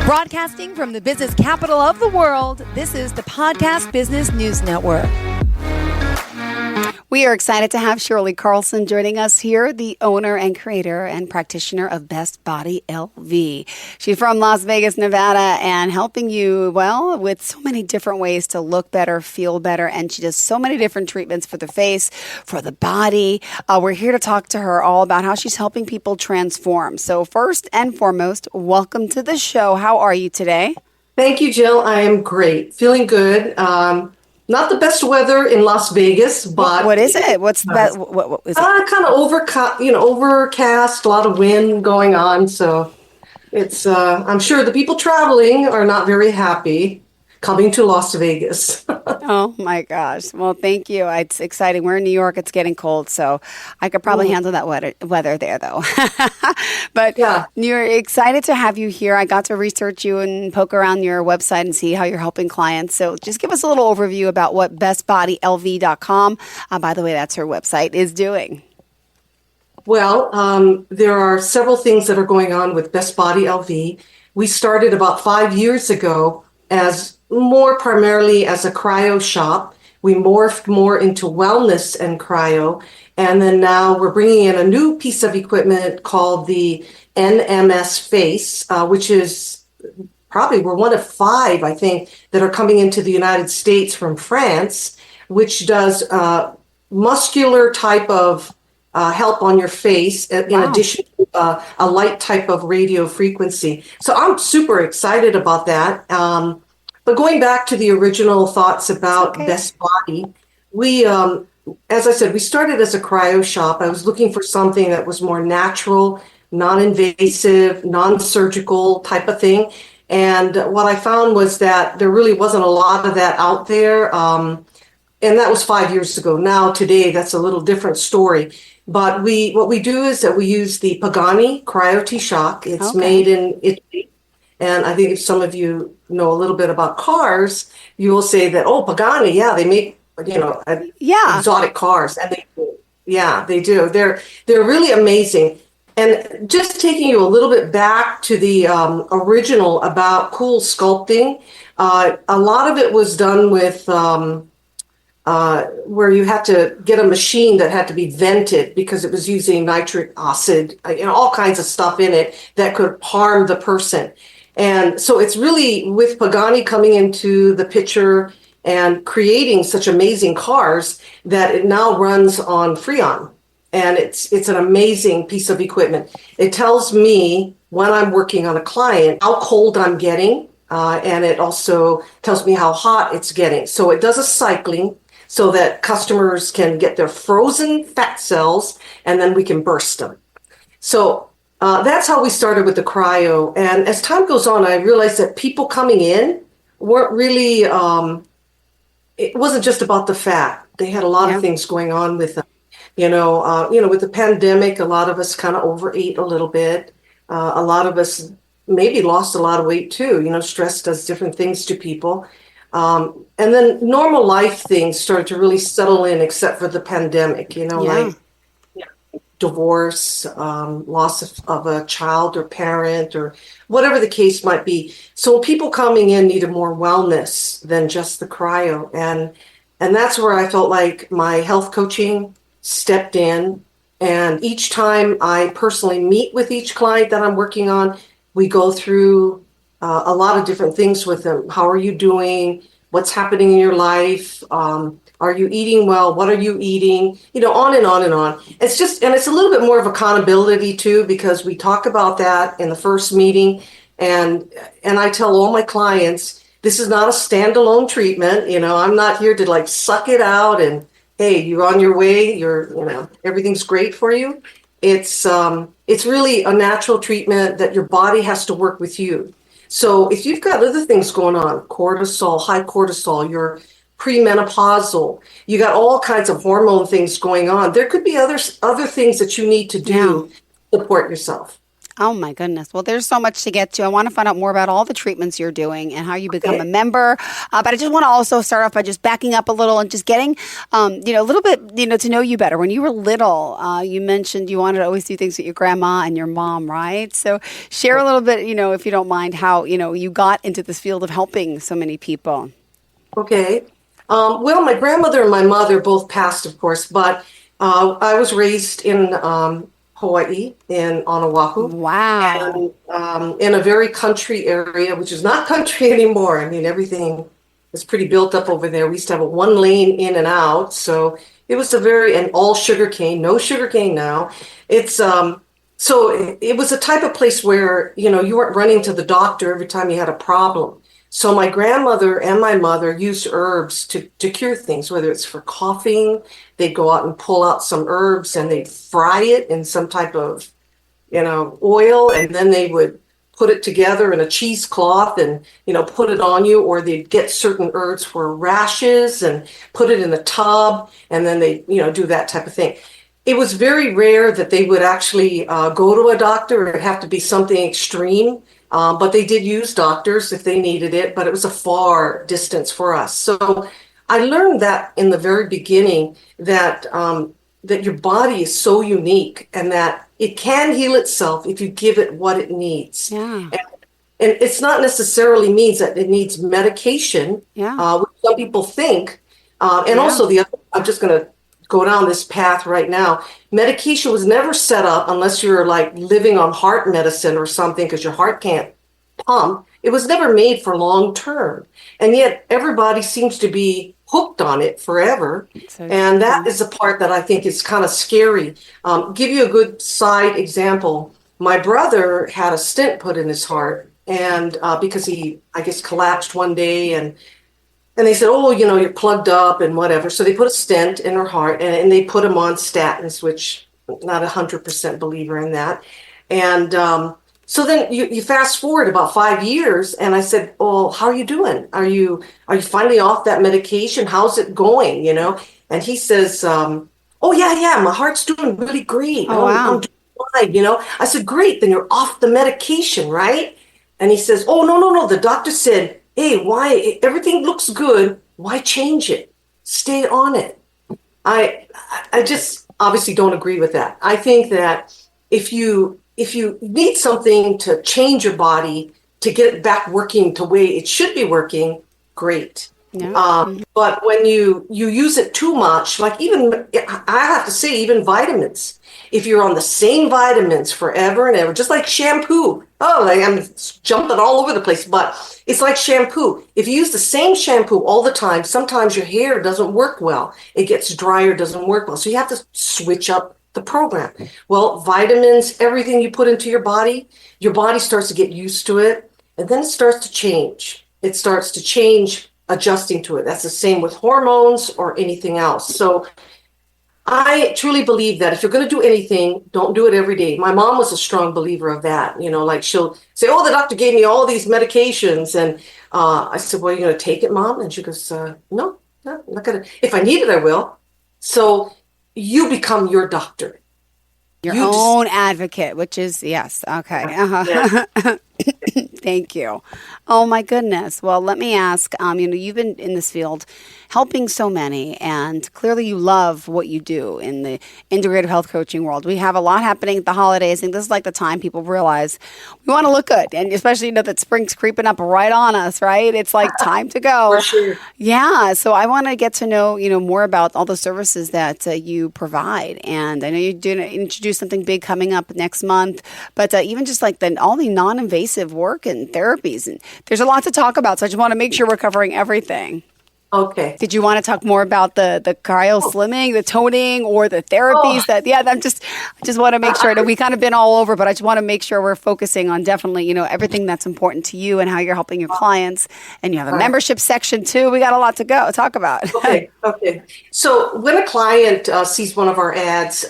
Broadcasting from the business capital of the world, this is the Podcast Business News Network. We are excited to have Shirley Carlson joining us here, the owner and creator and practitioner of Best Body LV. She's from Las Vegas, Nevada, and helping you, well, with so many different ways to look better, feel better, and she does so many different treatments for the face, for the body. We're here to talk to her all about how she's helping people transform. So first and foremost, welcome to the show. How are you today? Thank you, Jill. I am great. Feeling good. Not the best weather in Las Vegas, but what is it? What's that? What is it? Kind of overcast, a lot of wind going on. So it's. I'm sure the people traveling are not very happy coming to Las Vegas. Oh my gosh! Well, thank you. It's exciting. We're in New York. It's getting cold, so I could probably handle that weather there, though. But yeah, you're excited to have you here. I got to research you and poke around your website and see how you're helping clients. So just give us a little overview about what bestbodylv.com, by the way, that's her website, is doing. Well, there are several things that are going on with Best Body LV. We started about 5 years ago as primarily as a cryo shop. We morphed more into wellness and cryo. And then now we're bringing in a new piece of equipment called the NMS Face, which is probably, we're one of 5, I think, that are coming into the United States from France, which does muscular type of help on your face in addition to a light type of radio frequency. So I'm super excited about that. But going back to the original thoughts about Best Body, we, as I said, we started as a cryo shop. I was looking for something that was more natural, non-invasive, non-surgical type of thing. And what I found was that there really wasn't a lot of that out there. And that was 5 years ago. Now, today, that's a little different story. But what we do is that we use the Pagani Cryo T-Shock. It's made in Italy. And I think if some of you know a little bit about cars, you will say that, oh, Pagani, yeah, they make, exotic cars. And they do. They're really amazing. And just taking you a little bit back to the original about cool sculpting, a lot of it was done with where you had to get a machine that had to be vented because it was using nitric acid, all kinds of stuff in it that could harm the person. And so it's really with Pagani coming into the picture and creating such amazing cars that it now runs on Freon. And it's an amazing piece of equipment. It tells me when I'm working on a client how cold I'm getting, and it also tells me how hot it's getting. So it does a cycling so that customers can get their frozen fat cells and then we can burst them. So that's how we started with the cryo. And as time goes on, I realized that people coming in weren't really, it wasn't just about the fat. They had a lot of things going on with them. With the pandemic, a lot of us kind of overate a little bit. A lot of us maybe lost a lot of weight too. Stress does different things to people. And then normal life things started to really settle in except for the pandemic, like divorce, loss of a child or parent or whatever the case might be. So people coming in needed more wellness than just the cryo. And that's where I felt like my health coaching stepped in. And each time I personally meet with each client that I'm working on, we go through a lot of different things with them. How are you doing? What's happening in your life? Are you eating well? What are you eating? On and on and on. It's a little bit more of accountability too, because we talk about that in the first meeting. And I tell all my clients, this is not a standalone treatment. I'm not here to suck it out and, hey, you're on your way. Everything's great for you. It's really a natural treatment that your body has to work with you. So if you've got other things going on, cortisol, high cortisol, you're premenopausal, you got all kinds of hormone things going on, there could be other things that you need to do to support yourself. Oh my goodness. Well, there's so much to get to. I want to find out more about all the treatments you're doing and how you become a member. But I just want to also start off by just backing up a little and just getting, a little bit, to know you better. When you were little, you mentioned you wanted to always do things with your grandma and your mom, right? So share a little bit, if you don't mind, how, you got into this field of helping so many people. Okay. Well, my grandmother and my mother both passed, of course, but I was raised in Hawaii, on Oahu. Wow. And in a very country area, which is not country anymore. I mean, everything is pretty built up over there. We used to have a one lane in and out. So it was and all sugarcane, no sugarcane now. So it was a type of place where, you weren't running to the doctor every time you had a problem. So my grandmother and my mother used herbs to cure things, whether it's for coughing. They'd go out and pull out some herbs and they'd fry it in some type of, oil, and then they would put it together in a cheesecloth and, put it on you, or they'd get certain herbs for rashes and put it in a tub, and then they, do that type of thing. It was very rare that they would actually go to a doctor. It'd have to be something extreme. But they did use doctors if they needed it, but it was a far distance for us. So I learned that in the very beginning that that your body is so unique and that it can heal itself if you give it what it needs. Yeah. And it's not necessarily means that it needs medication, which some people think. Also the other, I'm just going to go down this path right now. Medication was never set up unless you're like living on heart medicine or something because your heart can't pump. It was never made for long term. And yet everybody seems to be hooked on it forever. And that is the part that I think is kind of scary. Give you a good side example. My brother had a stent put in his heart, and because he, I guess, collapsed one day, and they said, oh, you're plugged up and whatever. So they put a stent in her heart, and they put him on statins, which I'm not 100% believer in that. And so then you fast forward about 5 years, and I said, oh, how are you doing? Are you finally off that medication? How's it going? And he says, oh, yeah, my heart's doing really great. Oh, wow. I'm doing fine, I said, great, then you're off the medication, right? And he says, oh, no. The doctor said, hey, why? Everything looks good. Why change it? Stay on it. I just obviously don't agree with that. I think that if you need something to change your body to get it back working the way it should be working, great. Yeah. But when you use it too much, like even, I have to say, even vitamins, if you're on the same vitamins forever and ever, just like shampoo. Oh, I'm jumping all over the place, but it's like shampoo. If you use the same shampoo all the time, sometimes your hair doesn't work well. It gets drier, doesn't work well. So you have to switch up the program. Well, vitamins, everything you put into your body starts to get used to it, and then it starts to change. It starts to change, adjusting to it. That's the same with hormones or anything else. So I truly believe that if you're going to do anything, don't do it every day. My mom was a strong believer of that. Like she'll say, oh, the doctor gave me all these medications. And I said, well, are you going to take it, Mom? And she goes, no, I'm not going to. If I need it, I will. So you become your doctor. Your own advocate, which is, yes. Okay. Yeah. Thank you. Oh my goodness. Well, let me ask, you've been in this field helping so many, and clearly you love what you do in the integrative health coaching world. We have a lot happening at the holidays, and this is like the time people realize we want to look good, and especially that spring's creeping up right on us, right? It's like time to go. For sure. Yeah. So I want to get to know, more about all the services that you provide, and I know you're doing introduce something big coming up next month, but even just like all the non-invasive work and therapies, and there's a lot to talk about. So I just want to make sure we're covering everything. Okay. Did you want to talk more about the cryo slimming, the toning, or the therapies I just want to make sure that we kind of been all over, but I just want to make sure we're focusing on definitely, everything that's important to you and how you're helping your clients. And you have a membership section too. We got a lot to talk about. Okay. So when a client sees one of our ads,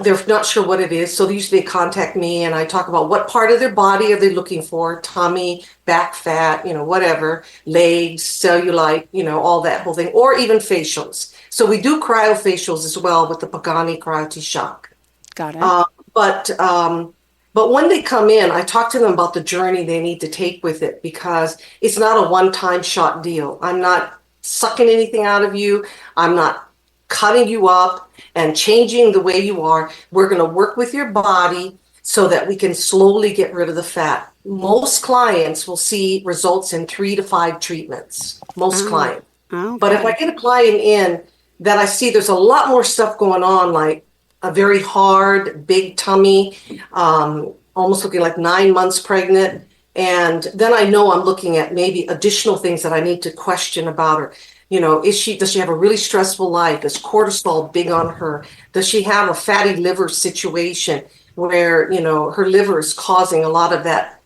they're not sure what it is. So usually they contact me and I talk about what part of their body are they looking for: tummy, back fat, whatever, legs, cellulite, all that whole thing, or even facials. So we do cryofacials as well with the Pagani Cryo Shock. Got it. But when they come in, I talk to them about the journey they need to take with it, because it's not a one-time shot deal. I'm not sucking anything out of you. I'm not cutting you up and changing the way you are. We're going to work with your body so that we can slowly get rid of the fat. Most clients will see results in 3 to 5 treatments. Most clients. Okay. But if I get a client in that I see there's a lot more stuff going on, like a very hard, big tummy, almost looking like 9 months pregnant, and then I know I'm looking at maybe additional things that I need to question about her. You know, does she have a really stressful life? Is cortisol big on her? Does she have a fatty liver situation where, you know, her liver is causing a lot of that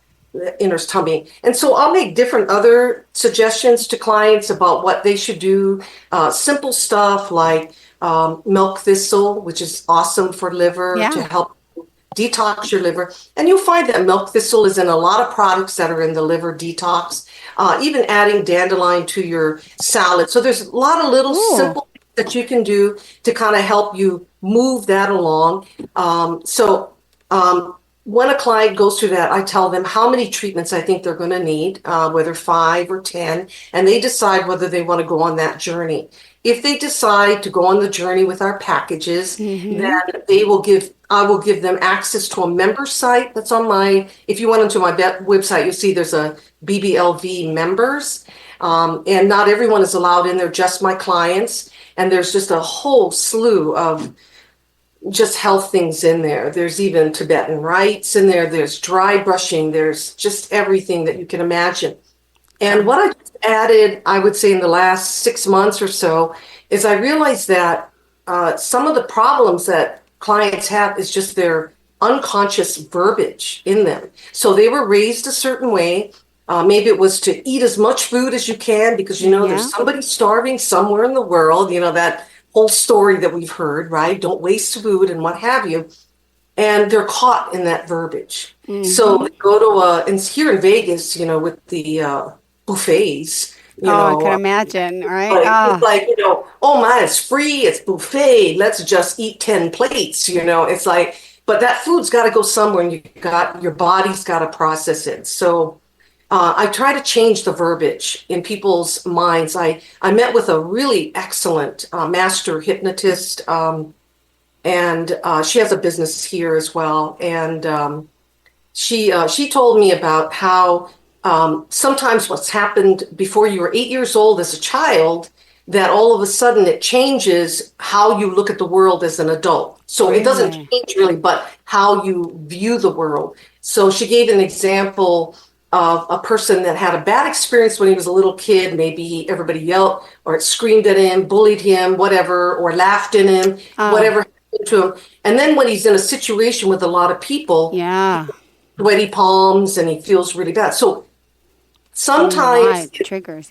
in her tummy? And so I'll make different other suggestions to clients about what they should do. Simple stuff like milk thistle, which is awesome for liver to help detox your liver. And you'll find that milk thistle is in a lot of products that are in the liver detox, even adding dandelion to your salad. So there's a lot of little simple things that you can do to kind of help you move that along. When a client goes through that, I tell them how many treatments I think they're going to need, whether 5 or 10, and they decide whether they want to go on that journey. If they decide to go on the journey with our packages, then I will give them access to a member site that's on if you went into my website, you'll see there's a BBLV members, and not everyone is allowed in there, just my clients. And there's just a whole slew of just health things in there. There's even Tibetan rites in there. There's dry brushing. There's just everything that you can imagine. And what I just added, I would say in the last 6 months or so, is I realized that some of the problems that clients have is just their unconscious verbiage in them. So they were raised a certain way. Maybe it was to eat as much food as you can because, you know, there's somebody starving somewhere in the world, you know, that whole story that we've heard, right? Don't waste food and what have you. And they're caught in that verbiage. So they go to and here in Vegas, you know, with the buffets, you know, I can imagine, right? It's like, you know, oh my, it's free, it's buffet, let's just eat 10 plates, you know. It's like, but that food's got to go somewhere, and your body's got to process it. So I try to change the verbiage in people's minds. I met with a really excellent master hypnotist, and she has a business here as well. And she told me about how sometimes what's happened before you were 8 years old as a child, that all of a sudden it changes how you look at the world as an adult. So it doesn't change really, but how you view the world. So she gave an example of a person that had a bad experience when he was a little kid. Maybe everybody yelled or screamed at him, bullied him, whatever, or laughed at him, whatever happened to him. And then when he's in a situation with a lot of people, sweaty palms, and he feels really bad. So sometimes triggers,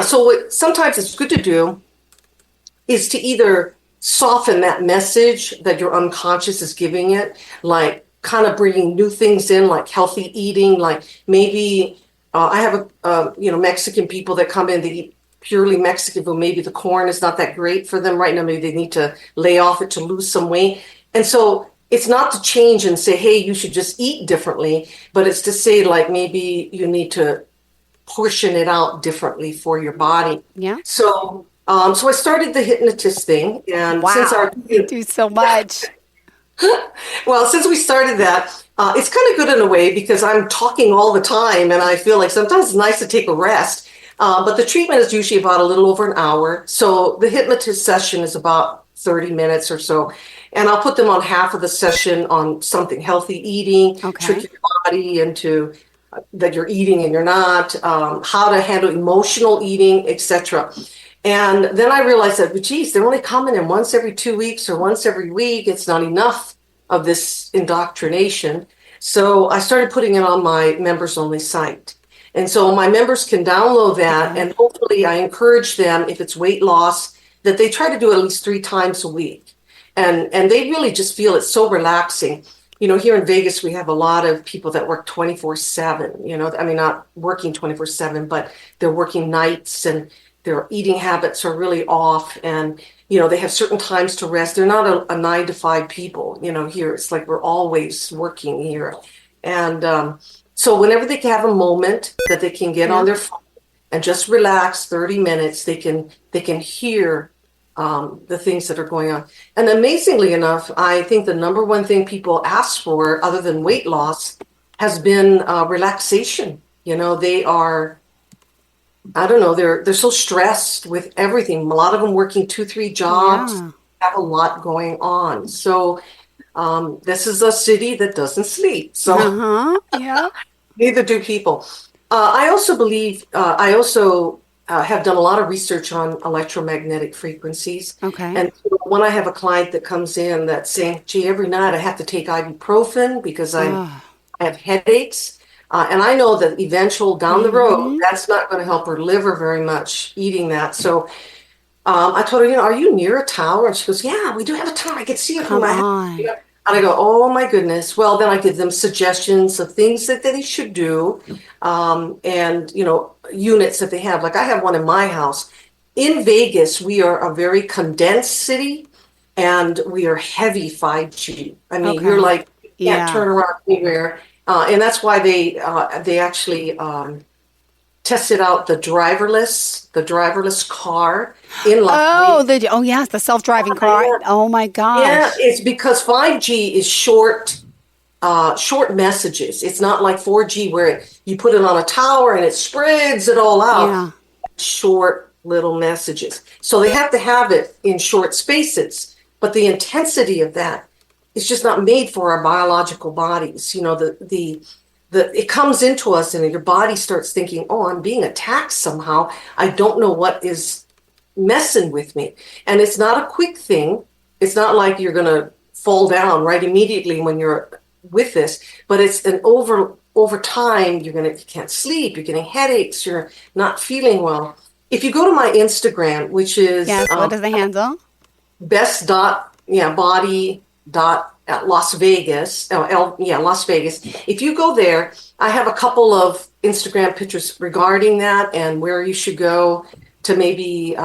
so sometimes it's good to do is to either soften that message that your unconscious is giving it, like kind of bringing new things in, like healthy eating, like maybe I have Mexican people that come in, they eat purely Mexican food. Maybe the corn is not that great for them right now. Maybe they need to lay off it to lose some weight. And so it's not to change and say, hey, you should just eat differently, but it's to say, like, maybe you need to portion it out differently for your body. So so I started the hypnotist thing, and since you do so much. Well, since we started that, it's kind of good in a way because I'm talking all the time, and I feel like sometimes it's nice to take a rest. But the treatment is usually about a little over an hour. So the hypnotist session is about 30 minutes or so. And I'll put them on half of the session on something healthy eating, trick your body into that you're eating and you're not, how to handle emotional eating, etc. And then I realized that, geez, they're only coming in once every 2 weeks or once every week. It's not enough of this indoctrination. So I started putting it on my members only site. And so my members can download that, and hopefully I encourage them, if it's weight loss, that they try to do it at least 3 times a week. And they really just feel it's so relaxing. You know, here in Vegas, we have a lot of people that work 24/7, you know, I mean, not working 24/7, but they're working nights and their eating habits are really off. And they have certain times to rest. They're not a 9 to 5 people, here. It's like we're always working here. And so whenever they can have a moment that they can get on their phone and just relax 30 minutes, they can hear the things that are going on. And amazingly enough, I think the number one thing people ask for, other than weight loss, has been relaxation. They are, I don't know, they're so stressed with everything. A lot of them working 2-3 jobs, have a lot going on. So this is a city that doesn't sleep. So neither do people. I also believe, have done a lot of research on electromagnetic frequencies. Okay. And when I have a client that comes in that's saying, gee, every night I have to take ibuprofen because I have headaches. And I know that eventual down the road, that's not going to help her liver very much eating that. So I told her, are you near a tower? And she goes, yeah, we do have a tower. I can see it from my house. And I go, oh my goodness. Well, then I give them suggestions of things that they should do. And, units that they have. Like I have one in my house. In Vegas, we are a very condensed city and we are heavy 5G. I mean, you're like, you can't turn around anywhere. And that's why they actually tested out the driverless car in Las Vegas. Yes, the self-driving car. Oh my gosh. Yeah, it's because 5G is short messages. It's not like 4G where you put it on a tower and it spreads it all out. Yeah. Short little messages. So they have to have it in short spaces, but the intensity of that is just not made for our biological bodies. It comes into us and your body starts thinking, oh, I'm being attacked somehow. I don't know what is messing with me. And it's not a quick thing. It's not like you're going to fall down right immediately when you're with this, but it's an over time, you can't sleep, you're getting headaches, you're not feeling well. If you go to my Instagram, which is what is the handle? body Las Vegas. Las Vegas. If you go there, I have a couple of Instagram pictures regarding that and where you should go to maybe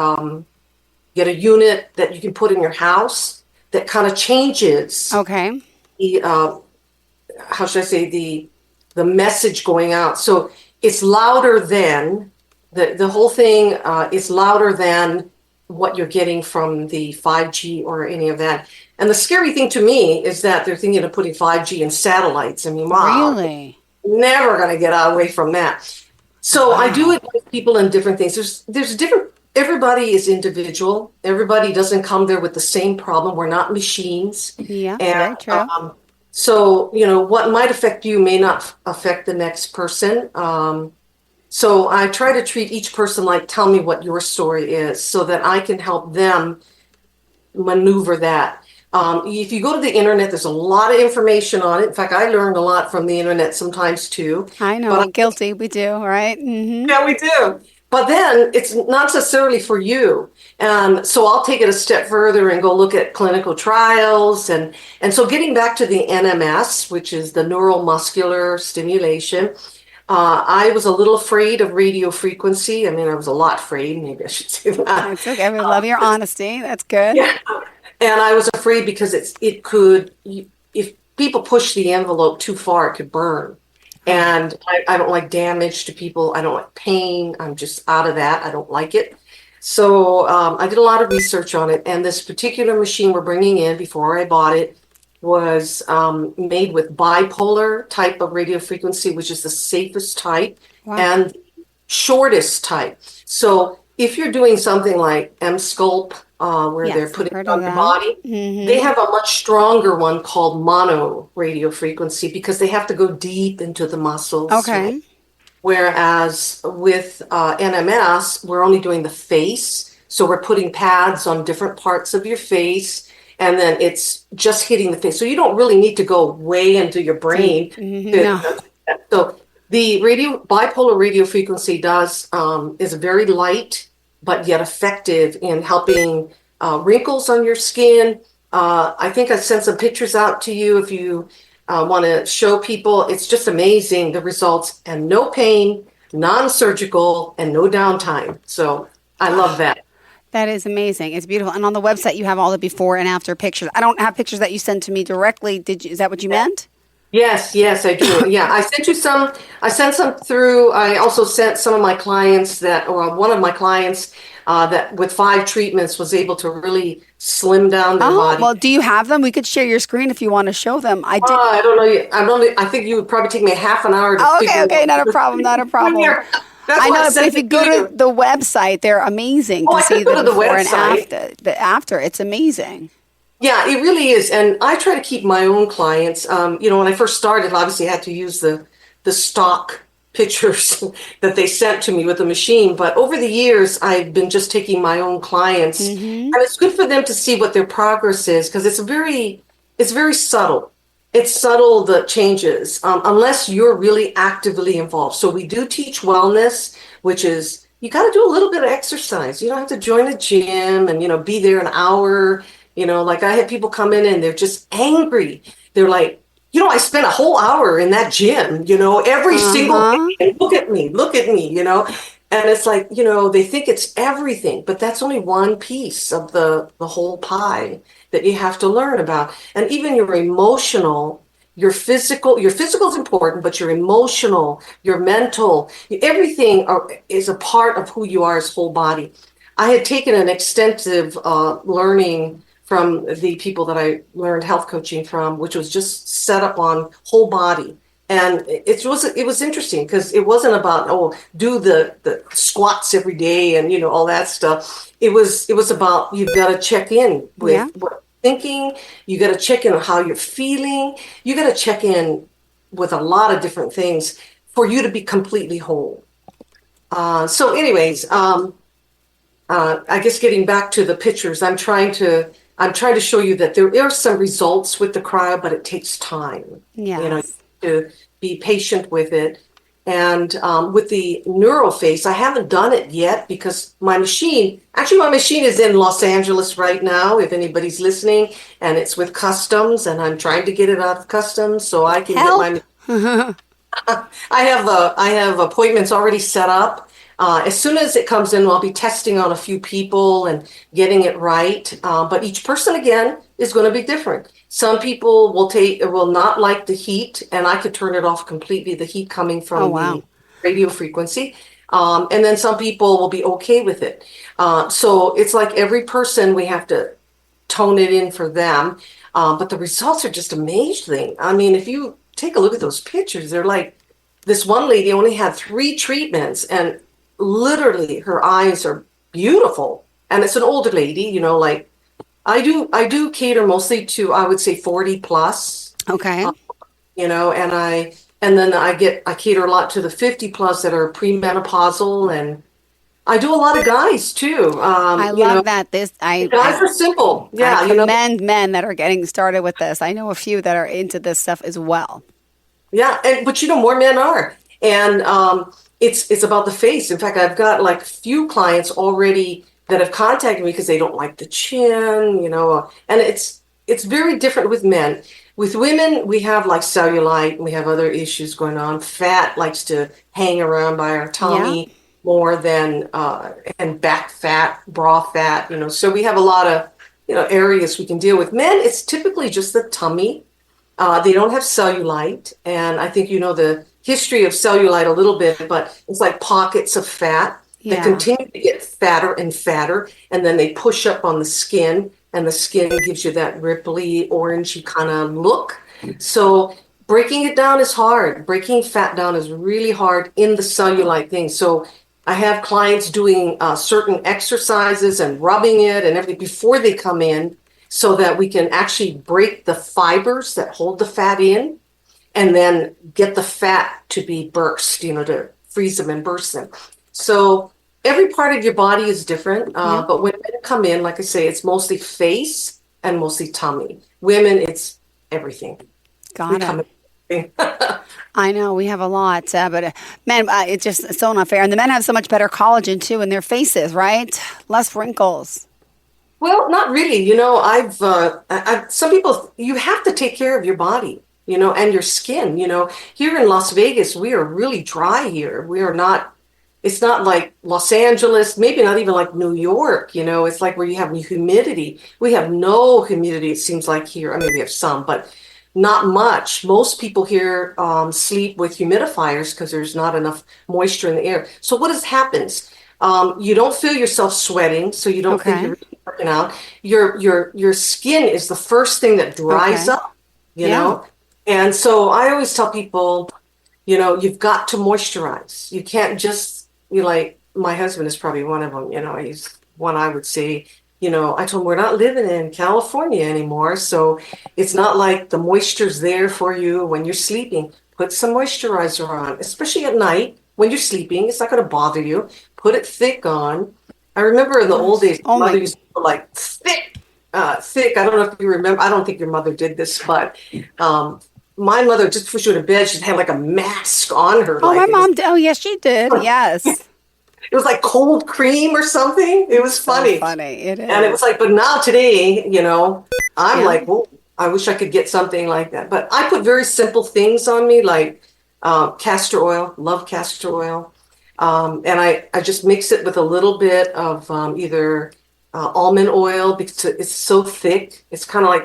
get a unit that you can put in your house that kind of changes. Okay. How should I say, the message going out. So it's louder than the whole thing is louder than what you're getting from the 5G or any of that. And the scary thing to me is that they're thinking of putting 5G in satellites. I mean, wow. Really? Never going to get away from that. So I do it with people in different things. There's different, everybody is individual. Everybody doesn't come there with the same problem. We're not machines. Yeah, and, very true. So, what might affect you may not affect the next person. So I try to treat each person like, tell me what your story is so that I can help them maneuver that. If you go to the internet, there's a lot of information on it. In fact, I learned a lot from the internet sometimes too. I know, guilty, we do, right? Mm-hmm. Yeah, we do. But then it's not necessarily for you. So I'll take it a step further and go look at clinical trials. And so getting back to the NMS, which is the neuromuscular stimulation, I was a little afraid of radio frequency. I mean, I was a lot afraid. Maybe I should say that. That's okay. We love your honesty. That's good. Yeah. And I was afraid because it could, if people push the envelope too far, it could burn. And I don't like damage to people. I don't like pain. I'm just out of that. I don't like it. So I did a lot of research on it. And this particular machine we're bringing in before I bought it was made with bipolar type of radio frequency, which is the safest type and shortest type. So if you're doing something like M-Sculpt, where they're putting it on the body, they have a much stronger one called mono radio frequency because they have to go deep into the muscles. Okay. Right? Whereas with NMS, we're only doing the face. So we're putting pads on different parts of your face, and then it's just hitting the face. So you don't really need to go way into your brain. So the bipolar radio frequency is very light, but yet effective in helping wrinkles on your skin. I think I sent some pictures out to you if you want to show people. It's just amazing, the results, and no pain, non-surgical, and no downtime. So I love that. That is amazing. It's beautiful. And on the website, you have all the before and after pictures. I don't have pictures that you sent to me directly. Is that what you meant? Yes, I do. Yeah, I sent you some. I sent some through. I also sent some of my clients or one of my clients that with 5 treatments was able to really slim down their body. Well, do you have them? We could share your screen if you want to show them. I did. I don't know. I think you would probably take me half an hour to figure Okay. out. Not a problem. Not a problem. That's I why know sent if you it go to to the website, they're amazing to I see could go the to the before and website. after. The after, it's amazing. Yeah, it really is. And I try to keep my own clients. When I first started, obviously I had to use the stock pictures that they sent to me with the machine. But over the years, I've been just taking my own clients. And it's good for them to see what their progress is because it's very subtle. It's subtle, the changes, unless you're really actively involved. So we do teach wellness, which is you got to do a little bit of exercise. You don't have to join a gym and, be there an hour. Like I had people come in and they're just angry. They're like, I spent a whole hour in that gym, every single day. Look at me, And it's like, they think it's everything, but that's only one piece of the whole pie that you have to learn about. And even your emotional, your physical is important, but your emotional, your mental, everything is a part of who you are as whole body. I had taken an extensive learning from the people that I learned health coaching from, which was just set up on whole body. And it was interesting because it wasn't about, do the squats every day and, all that stuff. It was about, you've got to check in with what you're thinking. You got to check in on how you're feeling. You got to check in with a lot of different things for you to be completely whole. So anyways, I guess getting back to the pictures, I'm trying to show you that there are some results with the cryo, but it takes time. Yes. To be patient with it. And with the NeuroFace, I haven't done it yet because my machine is in Los Angeles right now, if anybody's listening, and it's with customs, and I'm trying to get it out of customs so I can get my I have appointments already set up. As soon as it comes in, I'll be testing on a few people and getting it right. But each person, again, is going to be different. Some people will not like the heat, and I could turn it off completely, the heat coming from the radio frequency. And then some people will be okay with it. So it's like every person, we have to tone it in for them. But the results are just amazing. I mean, if you take a look at those pictures, they're like, this one lady only had 3 treatments, and literally her eyes are beautiful. And it's an older lady, like I do cater mostly to, I would say 40 plus. Okay. And then I cater a lot to the 50 plus that are premenopausal, and I do a lot of guys too. I love that. Guys are simple. Yeah. I commend men that are getting started with this. I know a few that are into this stuff as well. Yeah. But more men are. And, it's about the face. In fact, I've got like a few clients already that have contacted me because they don't like the chin, and it's very different with men. With women, we have like cellulite, and we have other issues going on. Fat likes to hang around by our tummy more than, and back fat, bra fat, so we have a lot of, areas we can deal with. Men, it's typically just the tummy. They don't have cellulite, and I think the history of cellulite a little bit, but it's like pockets of fat that continue to get fatter and fatter, and then they push up on the skin, and the skin gives you that ripply, orangey kind of look. So breaking it down is hard. Breaking fat down is really hard in the cellulite thing. So I have clients doing certain exercises and rubbing it and everything before they come in so that we can actually break the fibers that hold the fat in, and then get the fat to be burst, to freeze them and burst them. So every part of your body is different. But when men come in, like I say, it's mostly face and mostly tummy. Women, it's everything. Got it. I know we have a lot, but men, it's so unfair. And the men have so much better collagen too in their faces, right? Less wrinkles. Well, not really. I've some people, you have to take care of your body. And your skin, here in Las Vegas, we are really dry here. We are not, it's not like Los Angeles, maybe not even like New York, it's like where you have humidity. We have no humidity, it seems like here. I mean, we have some, but not much. Most people here sleep with humidifiers because there's not enough moisture in the air. So what happens? You don't feel yourself sweating, so you don't think you're really working out. Your skin is the first thing that dries up, you know? And so I always tell people, you've got to moisturize. You can't just, like, my husband is probably one of them, he's one I would say, I told him we're not living in California anymore. So it's not like the moisture's there for you when you're sleeping. Put some moisturizer on, especially at night when you're sleeping. It's not going to bother you. Put it thick on. I remember in the old days, mother used to put like thick. I don't know if you remember. I don't think your mother did this, but my mother, just before she went to bed, she'd have like a mask on her. Oh, my mom did. Oh, yes, she did. Yes. It was like cold cream or something. It was funny. So funny. It is. And it was like, but now today, I'm like, well, I wish I could get something like that. But I put very simple things on me, like castor oil. Love castor oil. And I just mix it with a little bit of either almond oil because it's so thick. It's kind of like,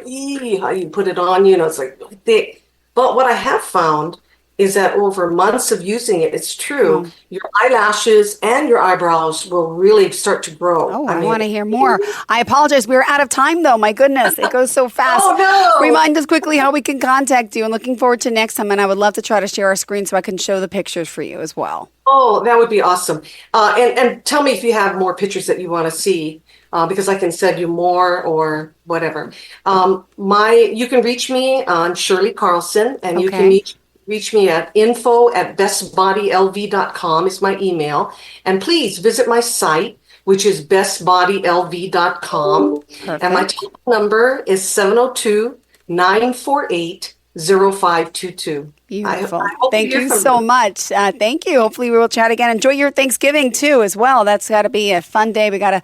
how you put it on, it's like really thick. But what I have found is that over months of using it, it's true, your eyelashes and your eyebrows will really start to grow. Oh, I want to hear more. I apologize. We're out of time, though. My goodness, it goes so fast. Oh, no. Remind us quickly how we can contact you. And looking forward to next time. And I would love to try to share our screen so I can show the pictures for you as well. Oh, that would be awesome. And tell me if you have more pictures that you want to see. Because I can send you more or whatever. You can reach me on Shirley Carlson, and you can reach me at info@bestbodylv.com is my email. And please visit my site, which is bestbodylv.com. Perfect. And my telephone number is 702-948-0522. Beautiful. Thank you so much. Thank you. Hopefully we will chat again. Enjoy your Thanksgiving too as well. That's got to be a fun day. We got to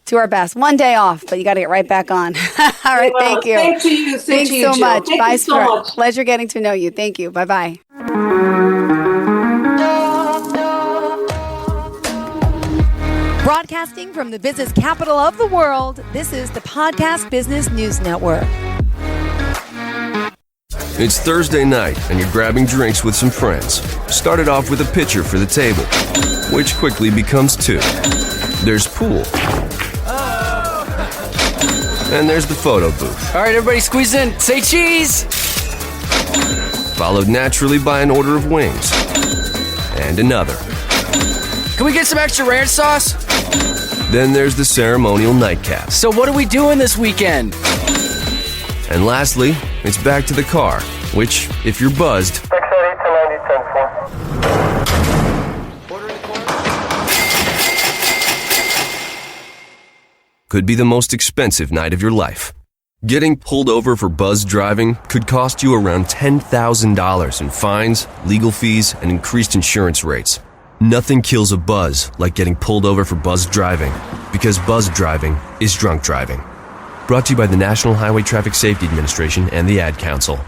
do our best. One day off, but you got to get right back on. All right. Thank you. Thank you. Thanks so much. Bye, Spirit. Pleasure getting to know you. Thank you. Bye-bye. Broadcasting from the business capital of the world, this is the Podcast Business News Network. It's Thursday night, and you're grabbing drinks with some friends. Started off with a pitcher for the table, which quickly becomes two. There's pool. And there's the photo booth. All right, everybody squeeze in. Say cheese! Followed naturally by an order of wings. And another. Can we get some extra ranch sauce? Then there's the ceremonial nightcap. So what are we doing this weekend? And lastly, it's back to the car, which, if you're buzzed, could be the most expensive night of your life. Getting pulled over for buzz driving could cost you around $10,000 in fines, legal fees, and increased insurance rates. Nothing kills a buzz like getting pulled over for buzz driving, because buzz driving is drunk driving. Brought to you by the National Highway Traffic Safety Administration and the Ad Council.